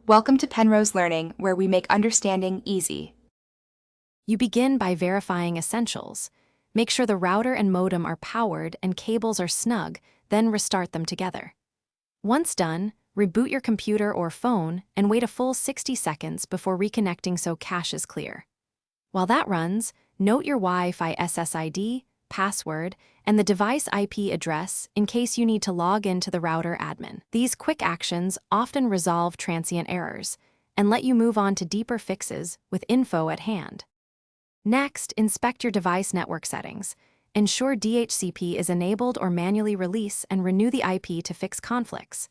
Welcome to Penrose Learning, where we make understanding easy. You begin by verifying essentials. Make sure the router and modem are powered and cables are snug, then restart them together. Once done, reboot your computer or phone and wait a full 60 seconds before reconnecting so cache is clear. While that runs, note your Wi-Fi SSID, password, and the device IP address in case you need to log into the router admin. These quick actions often resolve transient errors and let you move on to deeper fixes with info at hand. Next, inspect your device network settings. Ensure DHCP is enabled or manually release and renew the IP to fix conflicts.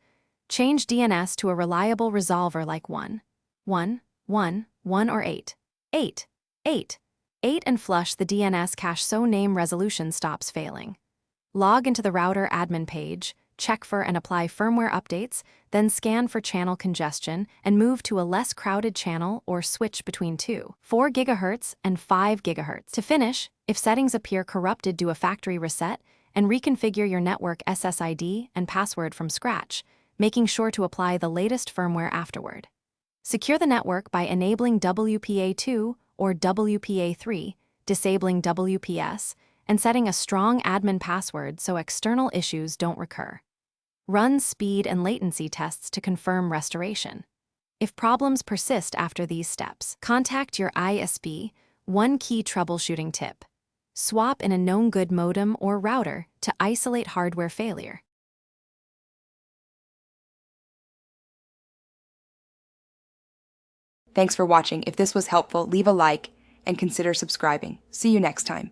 Change DNS to a reliable resolver like 1, 1, 1, 1 or 8, 8, 8, 8 and flush the DNS cache so name resolution stops failing. Log into the router admin page, check for and apply firmware updates, then scan for channel congestion and move to a less crowded channel or switch between 4 GHz and 5 GHz. To finish, if settings appear corrupted, do a factory reset and reconfigure your network SSID and password from scratch, making sure to apply the latest firmware afterward. Secure the network by enabling WPA2 or WPA3, disabling WPS, and setting a strong admin password so external issues don't recur. Run speed and latency tests to confirm restoration. If problems persist after these steps, contact your ISP. One key troubleshooting tip: swap in a known good modem or router to isolate hardware failure. Thanks for watching. If this was helpful, leave a like and consider subscribing. See you next time.